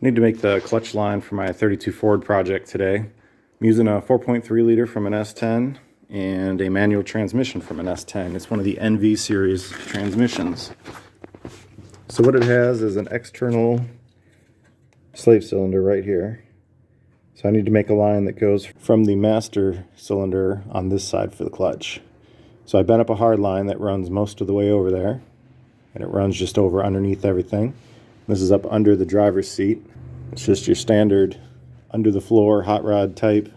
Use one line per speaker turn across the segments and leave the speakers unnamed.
I need to make the clutch line for my 32 Ford project today. I'm using a 4.3 liter from an S10 and a manual transmission from an S10. It's one of the NV series transmissions. So what it has is an external slave cylinder right here. So I need to make a line that goes from the master cylinder on this side for the clutch. So I bent up a hard line that runs most of the way over there, and it runs just over underneath everything. This is up under the driver's seat. It's just your standard under the floor hot rod type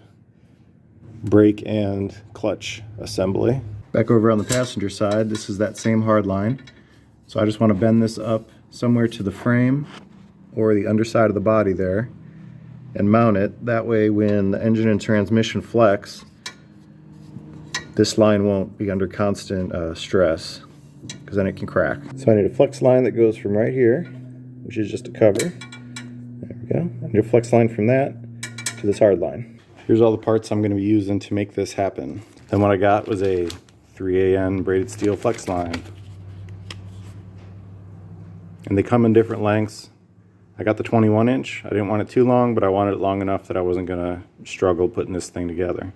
brake and clutch assembly. Back over on the passenger side, this is that same hard line. So I just want to bend this up somewhere to the frame or the underside of the body there and mount it. That way when the engine and transmission flex, this line won't be under constant stress, because then it can crack. So I need a flex line that goes from right here, which is just a cover. There we go. I need a flex line from that to this hard line. Here's all the parts I'm going to be using to make this happen. Then what I got was a 3AN braided steel flex line. And they come in different lengths. I got the 21 inch. I didn't want it too long, but I wanted it long enough that I wasn't going to struggle putting this thing together.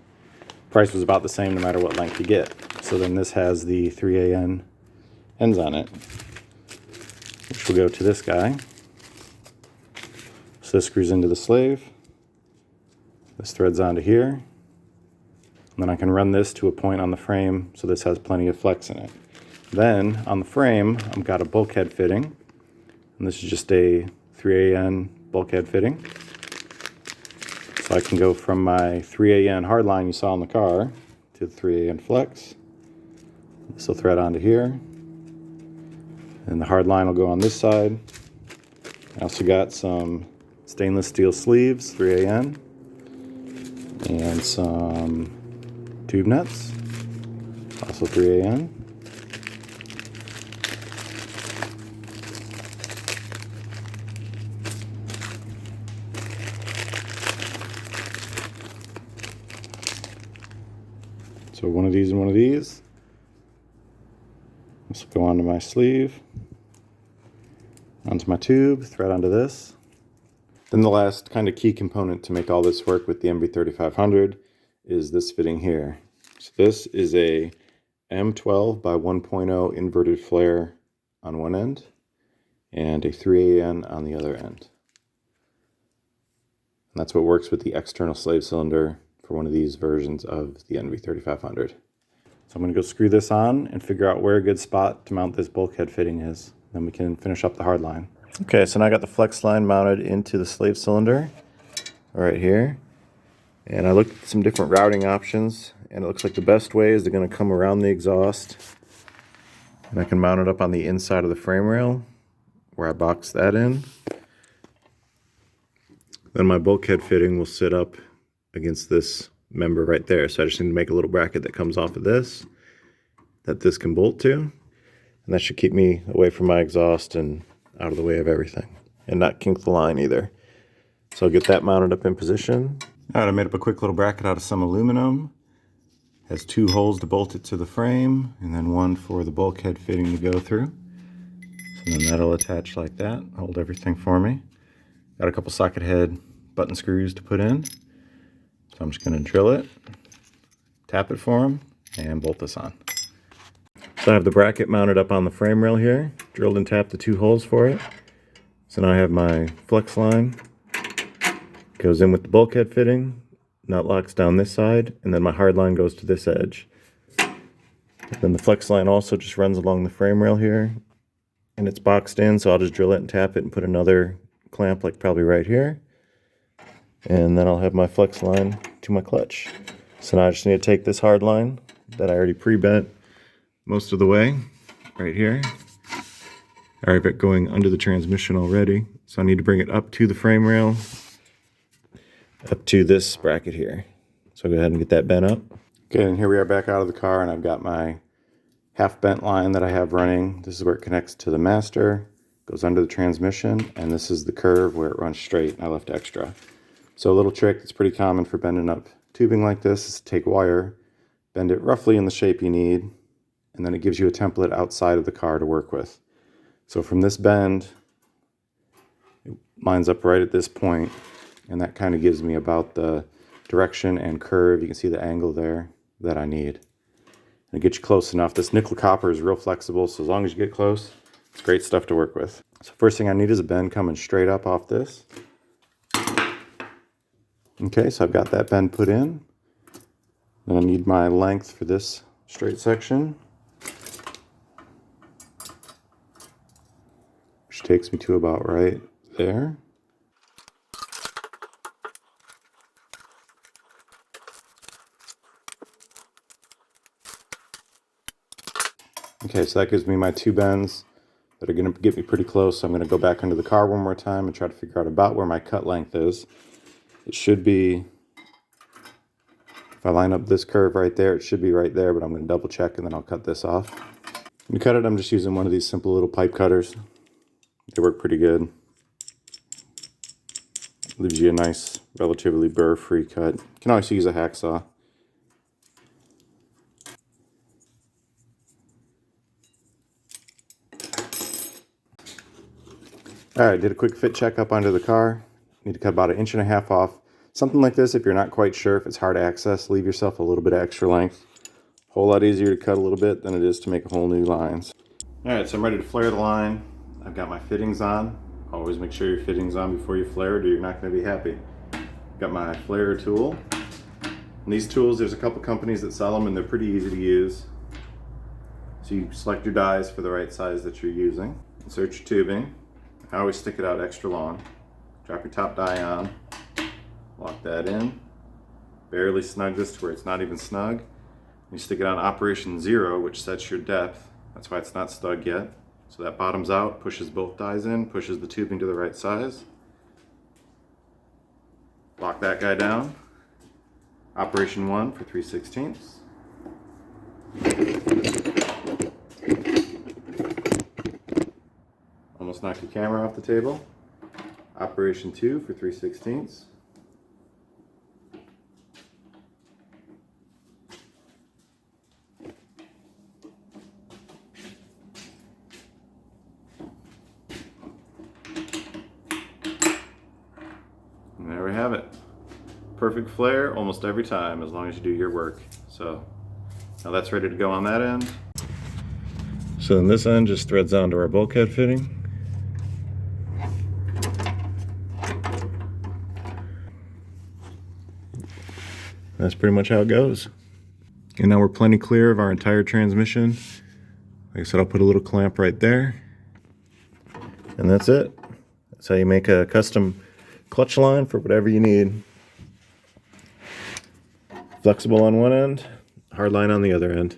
Price was about the same no matter what length you get. So then this has the 3AN ends on it, which will go to this guy. So this screws into the slave. This threads onto here. And then I can run this to a point on the frame so this has plenty of flex in it. Then on the frame, I've got a bulkhead fitting. And this is just a 3AN bulkhead fitting. So I can go from my 3AN hard line you saw in the car to the 3AN flex. This will thread onto here. And the hard line will go on this side. I also got some stainless steel sleeves, 3AN, and some tube nuts, also 3AN. So one of these and one of these. This will go onto my sleeve, onto my tube, thread onto this. Then the last kind of key component to make all this work with the NV3500 is this fitting here. So this is a M12 by 1.0 inverted flare on one end and a 3AN on the other end. And that's what works with the external slave cylinder for one of these versions of the NV3500. So I'm going to go screw this on and figure out where a good spot to mount this bulkhead fitting is. Then we can finish up the hard line. Okay, so now I got the flex line mounted into the slave cylinder right here. And I looked at some different routing options, and it looks like the best way is they're going to come around the exhaust. And I can mount it up on the inside of the frame rail where I box that in. Then my bulkhead fitting will sit up against this member right there. So I just need to make a little bracket that comes off of this that this can bolt to. And that should keep me away from my exhaust and out of the way of everything. And not kink the line either. So I'll get that mounted up in position. Alright, I made up a quick little bracket out of some aluminum. Has two holes to bolt it to the frame, and then one for the bulkhead fitting to go through. So then that'll attach like that, hold everything for me. Got a couple socket head button screws to put in. So I'm just going to drill it, tap it for them, and bolt this on. So I have the bracket mounted up on the frame rail here, drilled and tapped the two holes for it. So now I have my flex line, goes in with the bulkhead fitting, nut locks down this side, and then my hard line goes to this edge. Then the flex line also just runs along the frame rail here, and it's boxed in, so I'll just drill it and tap it and put another clamp like probably right here. And then I'll have my flex line to my clutch. So now I just need to take this hard line that I already pre-bent most of the way, right here. I have it going under the transmission already, so I need to bring it up to the frame rail, up to this bracket here. So I'll go ahead and get that bent up. Okay, and here we are back out of the car, and I've got my half bent line that I have running. This is where it connects to the master, goes under the transmission, and this is the curve where it runs straight, and I left extra. So a little trick that's pretty common for bending up tubing like this is to take wire, bend it roughly in the shape you need, and then it gives you a template outside of the car to work with. So from this bend, lines up right at this point, and that kind of gives me about the direction and curve. You can see the angle there that I need. And get you close enough. This nickel copper is real flexible, so as long as you get close, it's great stuff to work with. So first thing I need is a bend coming straight up off this. Okay, so I've got that bend put in. Then I need my length for this straight section, which takes me to about right there. Okay, so that gives me my 2 bends that are going to get me pretty close. So I'm going to go back under the car one more time and try to figure out about where my cut length is. It should be, if I line up this curve right there, it should be right there, but I'm going to double check and then I'll cut this off. To cut it, I'm just using one of these simple little pipe cutters. They work pretty good. Leaves you a nice, relatively burr-free cut. You can always use a hacksaw. Alright, did a quick fit check up onto the car. Need to cut about 1.5 inches off. Something like this, if you're not quite sure, if it's hard to access, leave yourself a little bit of extra length. Whole lot easier to cut a little bit than it is to make a whole new lines. Alright, so I'm ready to flare the line. I've got my fittings on. Always make sure your fittings on before you flare it or you're not going to be happy. Got my flare tool. And these tools, there's a couple companies that sell them and they're pretty easy to use. So you select your dies for the right size that you're using. Insert your tubing. I always stick it out extra long. Drop your top die on. Lock that in. Barely snug this to where it's not even snug. You stick it on operation 0, which sets your depth. That's why it's not snug yet. So that bottoms out, pushes both dies in, pushes the tubing to the right size. Lock that guy down. Operation 1 for 3/16. Almost knocked your camera off the table. Operation 2 for 3/16. And there we have it. Perfect flare almost every time as long as you do your work. So now that's ready to go on that end. So then this end just threads onto our bulkhead fitting. That's pretty much how it goes. And now we're plenty clear of our entire transmission. Like I said, I'll put a little clamp right there. And that's it. That's how you make a custom clutch line for whatever you need. Flexible on one end, hard line on the other end.